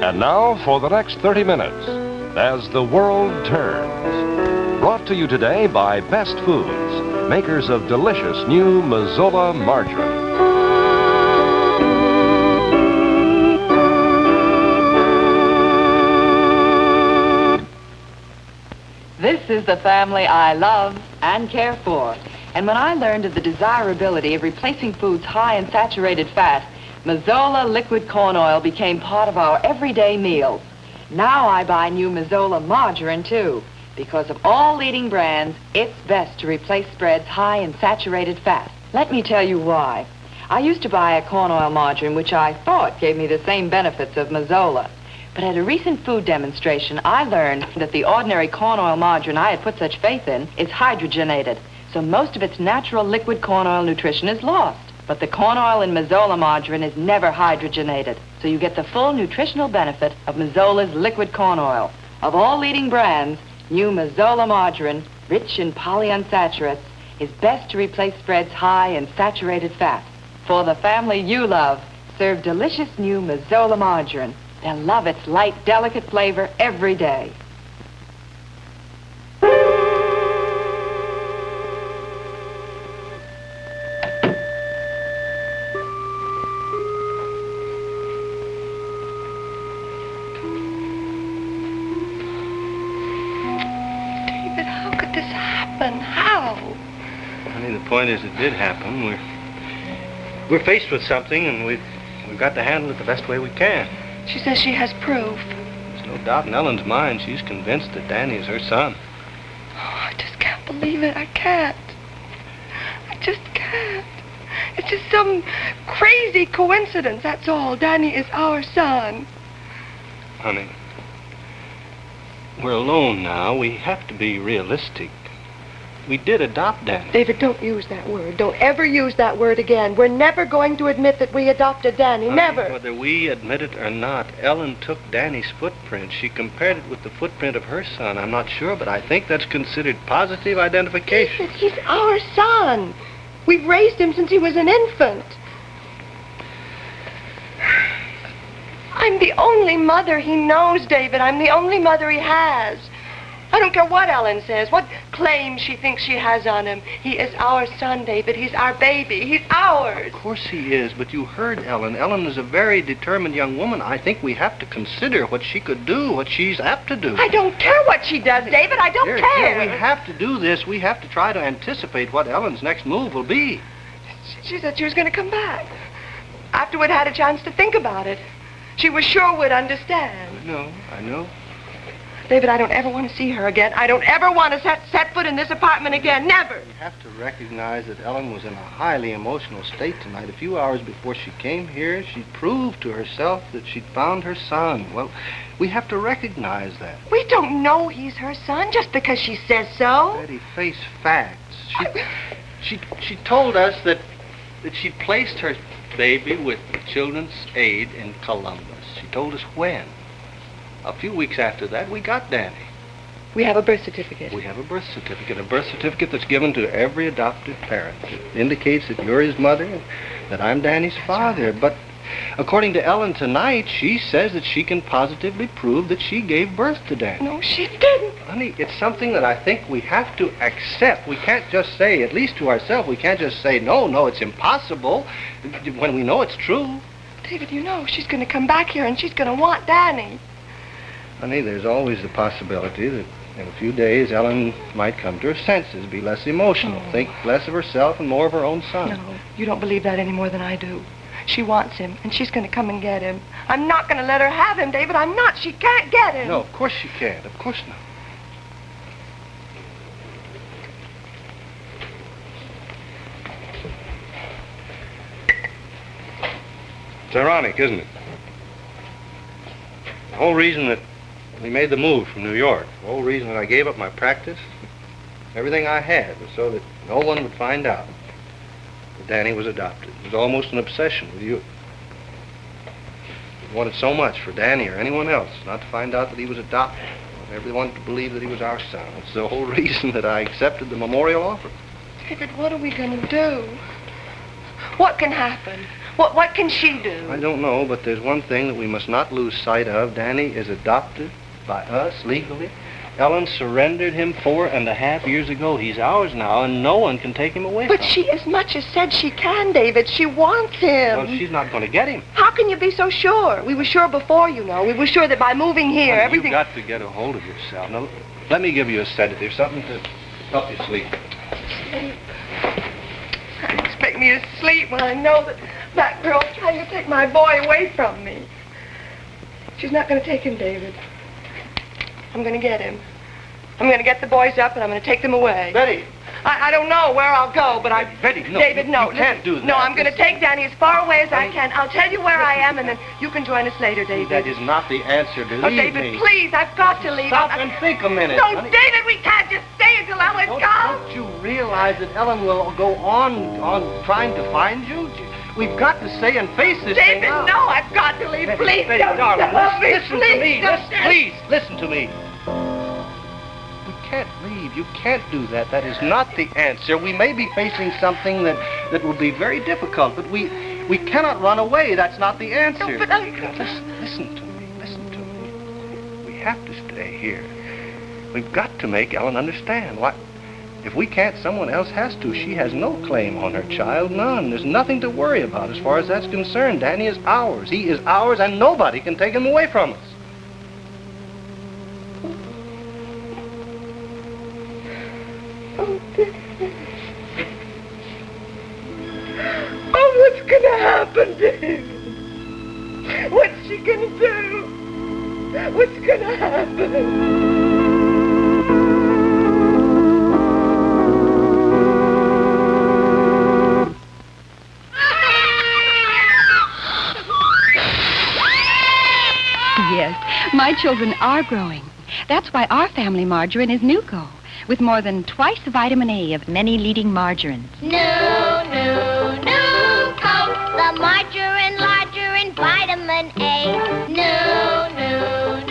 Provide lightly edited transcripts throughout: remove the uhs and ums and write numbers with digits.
And now for the next 30 minutes, as the world turns. Brought to you today by Best Foods, makers of delicious new Mazola margarine. This is the family I love and care for. And when I learned of the desirability of replacing foods high in saturated fat, Mazola liquid corn oil became part of our everyday meals. Now I buy new Mazola margarine, too. Because of all leading brands, it's best to replace spreads high in saturated fat. Let me tell you why. I used to buy a corn oil margarine which I thought gave me the same benefits of Mazola. But at a recent food demonstration, I learned that the ordinary corn oil margarine I had put such faith in is hydrogenated. So most of its natural liquid corn oil nutrition is lost. But the corn oil in Mazola margarine is never hydrogenated. So you get the full nutritional benefit of Mazola's liquid corn oil. Of all leading brands, new Mazola margarine, rich in polyunsaturates, is best to replace spreads high in saturated fat. For the family you love, serve delicious new Mazola margarine. They'll love its light, delicate flavor every day. The point is, it did happen. We're faced with something, and we've got to handle it the best way we can. She says she has proof. There's no doubt in Ellen's mind. She's convinced that Danny is her son. Oh, I just can't believe it. I can't. I just can't. It's just some crazy coincidence, that's all. Danny is our son. Honey, we're alone now. We have to be realistic. We did adopt Danny. David, don't use that word. Don't ever use that word again. We're never going to admit that we adopted Danny. Never. Whether we admit it or not, Ellen took Danny's footprint. She compared it with the footprint of her son. I'm not sure, but I think that's considered positive identification. David, he's our son. We've raised him since he was an infant. I'm the only mother he knows, David. I'm the only mother he has. I don't care what Ellen says, what claim she thinks she has on him. He is our son, David. He's our baby. He's ours. Of course he is, but you heard Ellen. Ellen is a very determined young woman. I think we have to consider what she could do, what she's apt to do. I don't care what she does, David. I don't care. We have to do this. We have to try to anticipate what Ellen's next move will be. She said she was going to come back. After we'd had a chance to think about it. She was sure we'd understand. I know. David, I don't ever want to see her again. I don't ever want to set foot in this apartment again. Never. You have to recognize that Ellen was in a highly emotional state tonight. A few hours before she came here, she proved to herself that she'd found her son. Well, we have to recognize that. We don't know he's her son just because she says so. Betty, face facts. She told us that she'd placed her baby with Children's Aid in Columbus. She told us when. A few weeks after that, we got Danny. We have a birth certificate. We have a birth certificate that's given to every adoptive parent. It indicates that you're his mother and that I'm Danny's father. Right. But according to Ellen tonight, she says that she can positively prove that she gave birth to Danny. No, she didn't. Honey, it's something that I think we have to accept. We can't just say, at least to ourselves, we can't just say, no, it's impossible, when we know it's true. David, you know she's going to come back here and she's going to want Danny. Honey, there's always the possibility that in a few days Ellen might come to her senses, be less emotional, think less of herself and more of her own son. No, you don't believe that any more than I do. She wants him, and she's going to come and get him. I'm not going to let her have him, David. I'm not. She can't get him. No, of course she can't. Of course not. It's ironic, isn't it? The whole reason that we made the move from New York, the whole reason that I gave up my practice, everything I had, was so that no one would find out that Danny was adopted. It was almost an obsession with you. I wanted so much for Danny or anyone else not to find out that he was adopted. Everyone to believe that he was our son. It's the whole reason that I accepted the memorial offer. David, what are we going to do? What can happen? What can she do? I don't know, but there's one thing that we must not lose sight of. Danny is adopted by us legally. Ellen surrendered him 4.5 years ago. He's ours now, and no one can take him away from But she as much as said she can, David. She wants him. Well, she's not going to get him. How can you be so sure? We were sure before, you know. We were sure that by moving here, Honey, everything... You've got to get a hold of yourself. Now, let me give you a sedative, something to help you sleep. You expect me to sleep when I know that that girl's trying to take my boy away from me. She's not going to take him, David. I'm going to get him. I'm going to get the boys up and I'm going to take them away. Betty! I don't know where I'll go, but I... Betty, no. David, no. You can't do that. No, I'm going to take Danny as far away as I can. I'll tell you where I am and then you can join us later, David. That is not the answer. Believe Oh, David, me. please, I've got to leave. Stop and think a minute. No, honey. David, we can't just stay until Ellen's gone. Don't you realize that Ellen will go on trying to find you? We've got to stay and face this thing David, out. no, I've got to leave. Please, Betty, don't darling, stop me. listen to me. Please, listen to me. You can't leave. You can't do that. That is not the answer. We may be facing something that will be very difficult, but we cannot run away. That's not the answer. No, but Now, listen to me. Listen to me. We have to stay here. We've got to make Ellen understand. Why? If we can't, someone else has to. She has no claim on her child, none. There's nothing to worry about as far as that's concerned. Danny is ours. He is ours, and nobody can take him away from us. Oh, what's gonna happen, David? What's she gonna do? What's gonna happen? Yes, my children are growing. That's why our family margarine is Nuco, with more than twice the vitamin A of many leading margarines. Nuco, the margarine larger in vitamin A. Nuco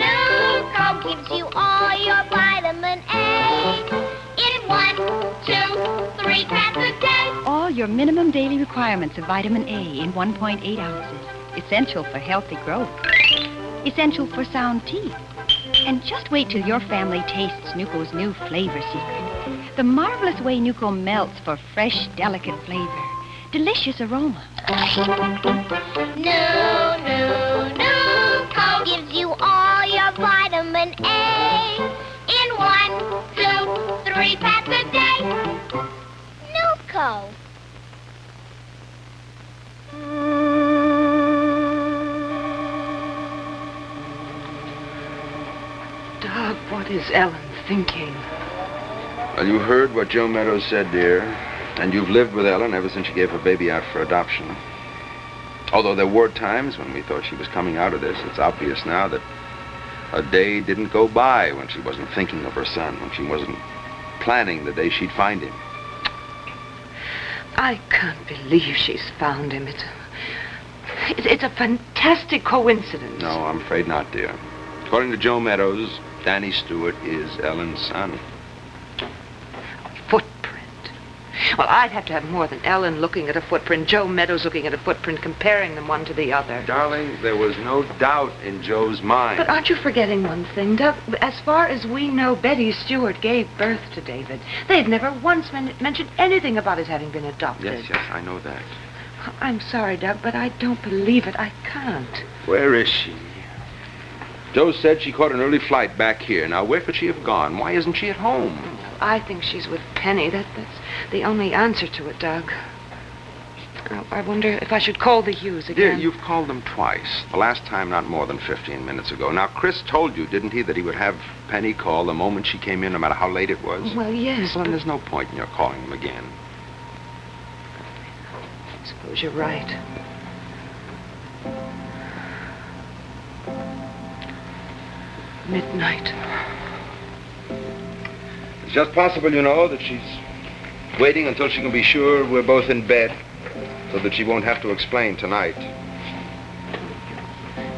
gives you all your vitamin A in 1, 2, 3 cans a day. All your minimum daily requirements of vitamin A in 1.8 ounces. Essential for healthy growth. Essential for sound teeth. And just wait till your family tastes Nuco's new flavor secret. The marvelous way Nuco melts for fresh, delicate flavor. Delicious aroma. Nuco gives you all your vitamin A in 1, 2, 3 packs a day. Nuco. Doug, what is Ellen thinking? Well, you heard what Joe Meadows said, dear. And you've lived with Ellen ever since she gave her baby out for adoption. Although there were times when we thought she was coming out of this, it's obvious now that a day didn't go by when she wasn't thinking of her son, when she wasn't planning the day she'd find him. I can't believe she's found him. It's a fantastic coincidence. No, I'm afraid not, dear. According to Joe Meadows, Danny Stewart is Ellen's son. Footprint. Well, I'd have to have more than Ellen looking at a footprint, Joe Meadows looking at a footprint, comparing them one to the other. Darling, there was no doubt in Joe's mind. But aren't you forgetting one thing, Doug? As far as we know, Betty Stewart gave birth to David. They've never once mentioned anything about his having been adopted. Yes, I know that. I'm sorry, Doug, but I don't believe it. I can't. Where is she? Joe said she caught an early flight back here. Now, where could she have gone? Why isn't she at home? I think she's with Penny. That's the only answer to it, Doug. I wonder if I should call the Hughes again. Dear, you've called them twice. The last time not more than 15 minutes ago. Now, Chris told you, didn't he, that he would have Penny call the moment she came in, no matter how late it was? Well, yes, Well, but there's no point in your calling them again. I suppose you're right. Midnight. It's just possible, you know, that she's waiting until she can be sure we're both in bed, so that she won't have to explain tonight.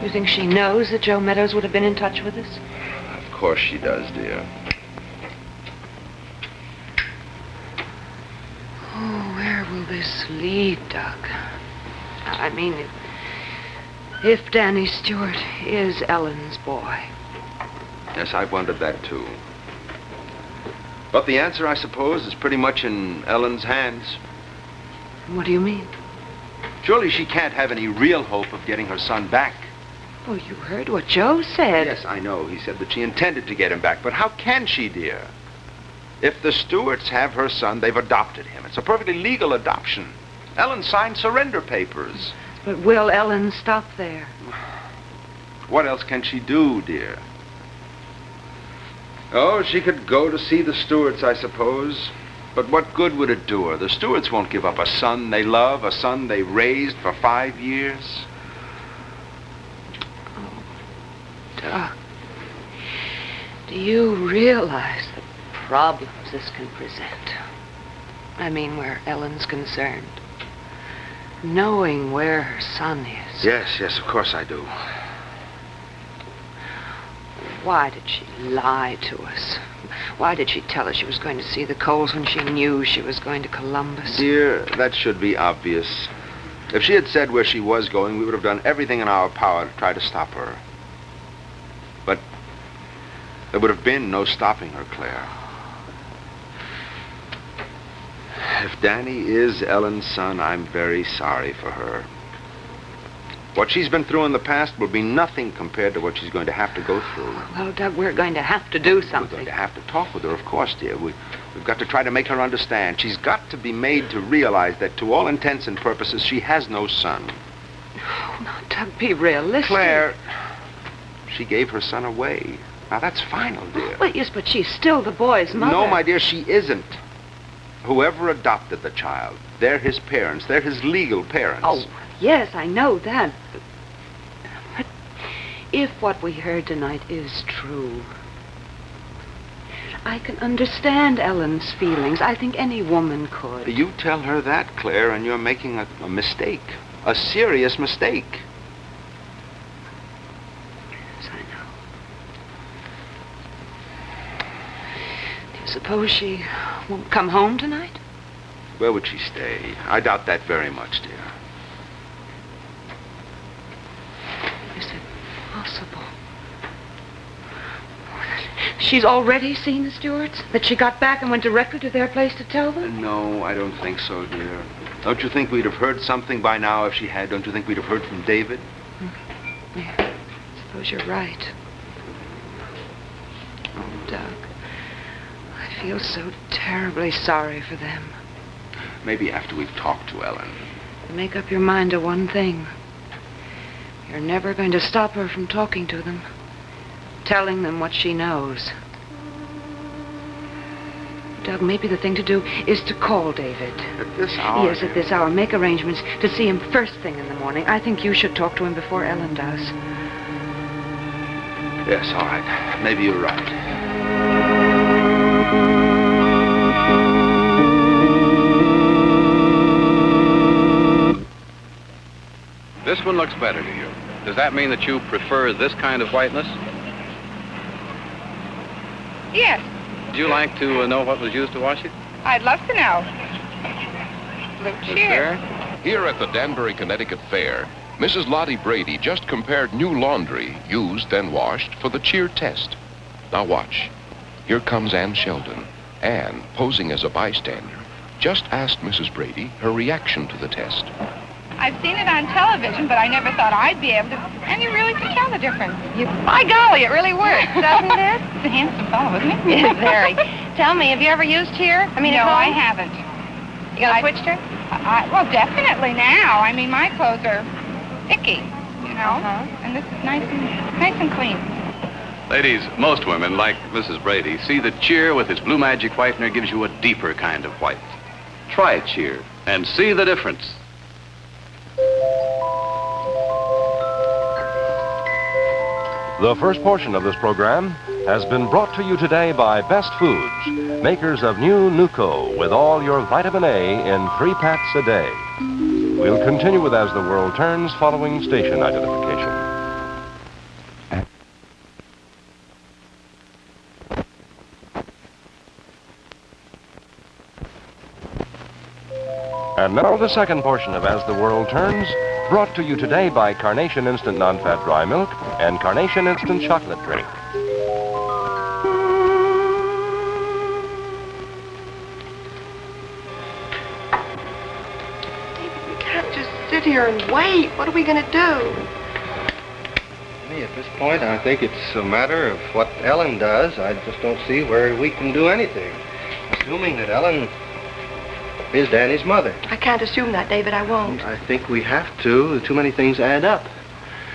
You think she knows that Joe Meadows would have been in touch with us? Of course she does, dear. Oh, where will this lead, Doug? I mean, if Danny Stewart is Ellen's boy. Yes, I've wondered that, too. But the answer, I suppose, is pretty much in Ellen's hands. What do you mean? Surely she can't have any real hope of getting her son back. Oh, you heard what Joe said. Yes, I know. He said that she intended to get him back. But how can she, dear? If the Stewarts have her son, they've adopted him. It's a perfectly legal adoption. Ellen signed surrender papers. But will Ellen stop there? What else can she do, dear? Oh, she could go to see the Stewarts, I suppose. But what good would it do her? The Stewarts won't give up a son they love, a son they raised for 5 years. Oh, Doug, do you realize the problems this can present? I mean, where Ellen's concerned. Knowing where her son is. Yes, of course I do. Why did she lie to us? Why did she tell us she was going to see the Coles when she knew she was going to Columbus? Dear, that should be obvious. If she had said where she was going, we would have done everything in our power to try to stop her. But there would have been no stopping her, Claire. If Danny is Ellen's son, I'm very sorry for her. What she's been through in the past will be nothing compared to what she's going to have to go through. Well, Doug, we're going to have to do something. We're going to have to talk with her, of course, dear. We've got to try to make her understand. She's got to be made to realize that to all intents and purposes, she has no son. Oh, now, Doug, be realistic. Claire, she gave her son away. Now, that's final, dear. Well, yes, but she's still the boy's mother. No, my dear, she isn't. Whoever adopted the child, they're his parents. They're his legal parents. Oh, yes, I know that. But if what we heard tonight is true, I can understand Ellen's feelings. I think any woman could. You tell her that, Claire, and you're making a mistake. A serious mistake. Yes, I know. Do you suppose she won't come home tonight? Where would she stay? I doubt that very much, dear. Is it possible? She's already seen the Stewarts? That she got back and went directly to their place to tell them? No, I don't think so, dear. Don't you think we'd have heard something by now if she had? Don't you think we'd have heard from David? Yeah, I suppose you're right. Oh, Doug, I feel so terribly sorry for them. Maybe after we've talked to Ellen. Make up your mind to one thing. You're never going to stop her from talking to them, telling them what she knows. Doug, maybe the thing to do is to call David. At this hour? Yes, at this hour. Make arrangements to see him first thing in the morning. I think you should talk to him before Ellen does. Yes, all right. Maybe you're right. This one looks better to you. Does that mean that you prefer this kind of whiteness? Yes, Would you like to know what was used to wash it? I'd love to know. Blue Miss cheer. Fair? Here at the Danbury, Connecticut Fair, Mrs. Lottie Brady just compared new laundry, used and washed, for the cheer test. Now watch. Here comes Ann Sheldon. Ann, posing as a bystander, just asked Mrs. Brady her reaction to the test. I've seen it on television, but I never thought I'd be able to. And you really can tell the difference. By golly, it really works, doesn't it? He's a handsome fellow, isn't he? Yes, very. Tell me, have you ever used cheer? No, I haven't. You got a switch her? Well, definitely now. I mean, my clothes are icky, you know. And this is nice and clean. Ladies, most women, like Mrs. Brady, see that cheer with its Blue Magic whitener gives you a deeper kind of white. Try cheer and see the difference. The first portion of this program has been brought to you today by Best Foods, makers of new Nuco with all your vitamin A in 3 pats a day. We'll continue with As the World Turns following station identification. And now the second portion of As the World Turns Brought to you today by Carnation Instant Non-Fat Dry Milk and Carnation Instant Chocolate Drink. David, we can't just sit here and wait. What are we going to do? At this point, I think it's a matter of what Ellen does. I just don't see where we can do anything. Assuming that Ellen is Danny's mother. I can't assume that, David. I won't. I think we have to. Too many things add up.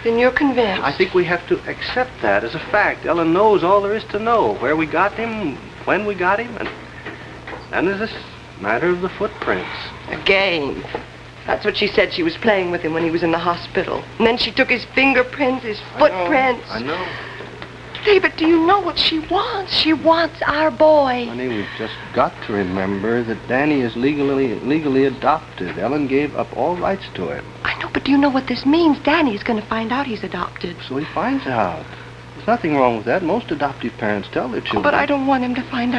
Then you're convinced. I think we have to accept that as a fact. Ellen knows all there is to know. Where we got him, when we got him, and there's this matter of the footprints. Again. That's what she said. She was playing with him when he was in the hospital. And then she took his fingerprints, his footprints. I know. David, do you know what she wants? She wants our boy. Honey, we've just got to remember that Danny is legally adopted. Ellen gave up all rights to him. I know, but do you know what this means? Danny is going to find out he's adopted. So he finds out. There's nothing wrong with that. Most adoptive parents tell their children. Oh, but I don't want him to find out